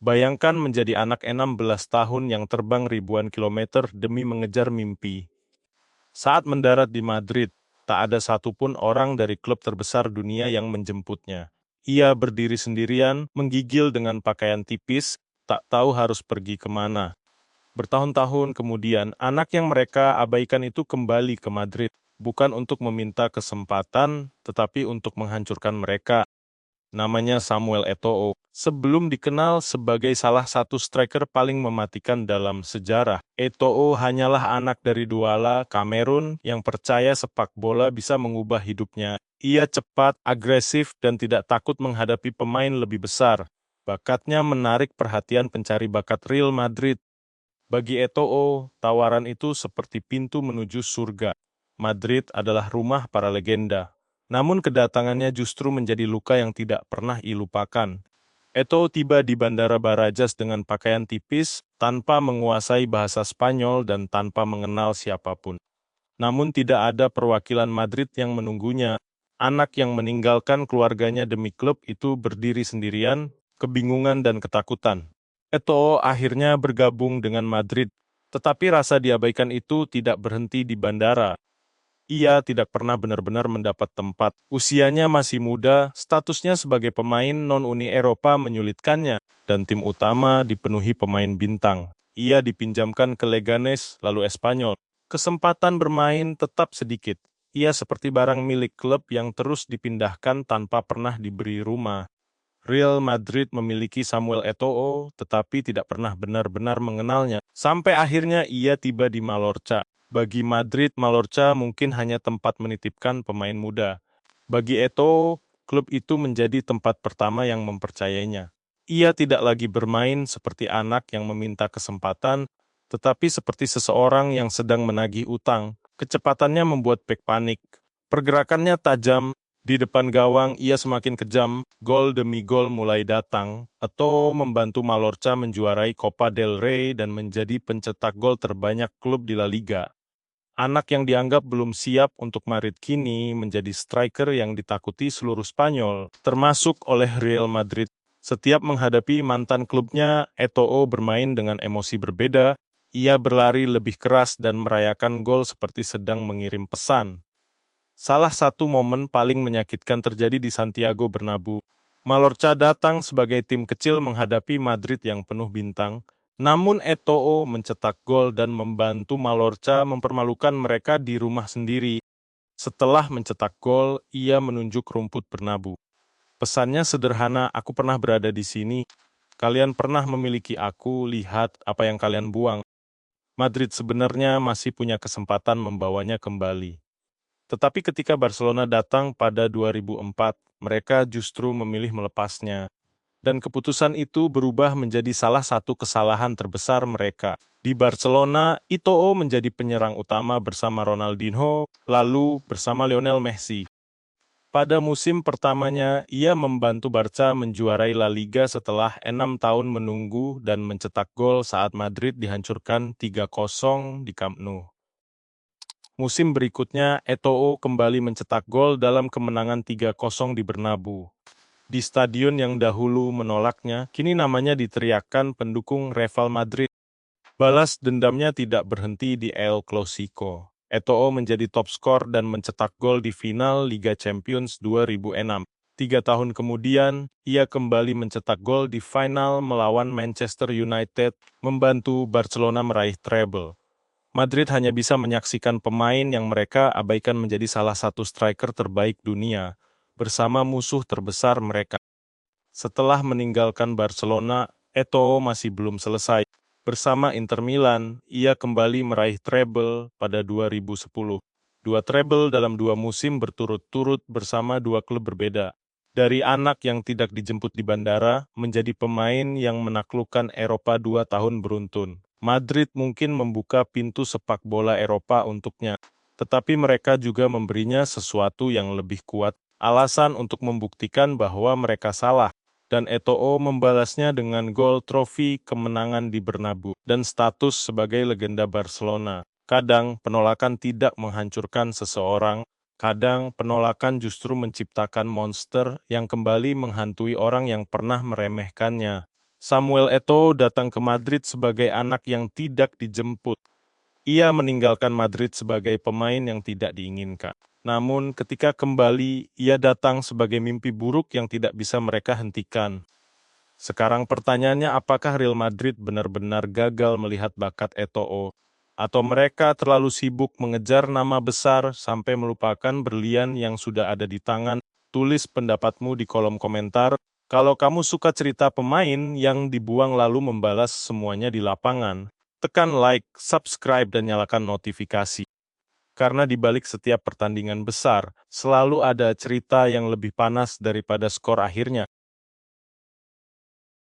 Bayangkan menjadi anak 16 tahun yang terbang ribuan kilometer demi mengejar mimpi. Saat mendarat di Madrid, tak ada satupun orang dari klub terbesar dunia yang menjemputnya. Ia berdiri sendirian, menggigil dengan pakaian tipis, tak tahu harus pergi kemana. Bertahun-tahun kemudian, anak yang mereka abaikan itu kembali ke Madrid, bukan untuk meminta kesempatan, tetapi untuk menghancurkan mereka. Namanya Samuel Eto'o. Sebelum dikenal sebagai salah satu striker paling mematikan dalam sejarah, Eto'o hanyalah anak dari Douala, Kamerun, yang percaya sepak bola bisa mengubah hidupnya. Ia cepat, agresif, dan tidak takut menghadapi pemain lebih besar. Bakatnya menarik perhatian pencari bakat Real Madrid. Bagi Eto'o, tawaran itu seperti pintu menuju surga. Madrid adalah rumah para legenda. Namun kedatangannya justru menjadi luka yang tidak pernah dilupakan. Eto'o tiba di Bandara Barajas dengan pakaian tipis, tanpa menguasai bahasa Spanyol dan tanpa mengenal siapapun. Namun tidak ada perwakilan Madrid yang menunggunya. Anak yang meninggalkan keluarganya demi klub itu berdiri sendirian, kebingungan dan ketakutan. Eto'o akhirnya bergabung dengan Madrid, tetapi rasa diabaikan itu tidak berhenti di bandara. Ia tidak pernah benar-benar mendapat tempat. Usianya masih muda, statusnya sebagai pemain non-Uni Eropa menyulitkannya, dan tim utama dipenuhi pemain bintang. Ia dipinjamkan ke Leganes, lalu Espanyol. Kesempatan bermain tetap sedikit. Ia seperti barang milik klub yang terus dipindahkan tanpa pernah diberi rumah. Real Madrid memiliki Samuel Eto'o, tetapi tidak pernah benar-benar mengenalnya. Sampai akhirnya ia tiba di Mallorca. Bagi Madrid, Mallorca mungkin hanya tempat menitipkan pemain muda. Bagi Eto'o, klub itu menjadi tempat pertama yang mempercayainya. Ia tidak lagi bermain seperti anak yang meminta kesempatan, tetapi seperti seseorang yang sedang menagih utang. Kecepatannya membuat bek panik. Pergerakannya tajam. Di depan gawang, ia semakin kejam, gol demi gol mulai datang, atau membantu Mallorca menjuarai Copa del Rey dan menjadi pencetak gol terbanyak klub di La Liga. Anak yang dianggap belum siap untuk Madrid kini menjadi striker yang ditakuti seluruh Spanyol, termasuk oleh Real Madrid. Setiap menghadapi mantan klubnya, Eto'o bermain dengan emosi berbeda. Ia berlari lebih keras dan merayakan gol seperti sedang mengirim pesan. Salah satu momen paling menyakitkan terjadi di Santiago Bernabeu. Mallorca datang sebagai tim kecil menghadapi Madrid yang penuh bintang, namun Eto'o mencetak gol dan membantu Mallorca mempermalukan mereka di rumah sendiri. Setelah mencetak gol, ia menunjuk rumput Bernabeu. Pesannya sederhana, aku pernah berada di sini. Kalian pernah memiliki aku, lihat apa yang kalian buang. Madrid sebenarnya masih punya kesempatan membawanya kembali. Tetapi ketika Barcelona datang pada 2004, mereka justru memilih melepasnya. Dan keputusan itu berubah menjadi salah satu kesalahan terbesar mereka. Di Barcelona, Eto'o menjadi penyerang utama bersama Ronaldinho, lalu bersama Lionel Messi. Pada musim pertamanya, ia membantu Barca menjuarai La Liga setelah 6 tahun menunggu dan mencetak gol saat Madrid dihancurkan 3-0 di Camp Nou. Musim berikutnya, Eto'o kembali mencetak gol dalam kemenangan 3-0 di Bernabeu. Di stadion yang dahulu menolaknya, kini namanya diteriakkan pendukung rival Madrid. Balas dendamnya tidak berhenti di El Clasico. Eto'o menjadi top skor dan mencetak gol di final Liga Champions 2006. 3 tahun kemudian, ia kembali mencetak gol di final melawan Manchester United, membantu Barcelona meraih treble. Madrid hanya bisa menyaksikan pemain yang mereka abaikan menjadi salah satu striker terbaik dunia, bersama musuh terbesar mereka. Setelah meninggalkan Barcelona, Eto'o masih belum selesai. Bersama Inter Milan, ia kembali meraih treble pada 2010. 2 treble dalam 2 musim berturut-turut bersama 2 klub berbeda. Dari anak yang tidak dijemput di bandara, menjadi pemain yang menaklukkan Eropa 2 tahun beruntun. Madrid mungkin membuka pintu sepak bola Eropa untuknya, tetapi mereka juga memberinya sesuatu yang lebih kuat, alasan untuk membuktikan bahwa mereka salah. Dan Eto'o membalasnya dengan gol trofi kemenangan di Bernabeu dan status sebagai legenda Barcelona. Kadang penolakan tidak menghancurkan seseorang, kadang penolakan justru menciptakan monster yang kembali menghantui orang yang pernah meremehkannya. Samuel Eto'o datang ke Madrid sebagai anak yang tidak dijemput. Ia meninggalkan Madrid sebagai pemain yang tidak diinginkan. Namun ketika kembali, ia datang sebagai mimpi buruk yang tidak bisa mereka hentikan. Sekarang pertanyaannya, apakah Real Madrid benar-benar gagal melihat bakat Eto'o? Atau mereka terlalu sibuk mengejar nama besar sampai melupakan berlian yang sudah ada di tangan? Tulis pendapatmu di kolom komentar. Kalau kamu suka cerita pemain yang dibuang lalu membalas semuanya di lapangan, tekan like, subscribe, dan nyalakan notifikasi. Karena di balik setiap pertandingan besar, selalu ada cerita yang lebih panas daripada skor akhirnya.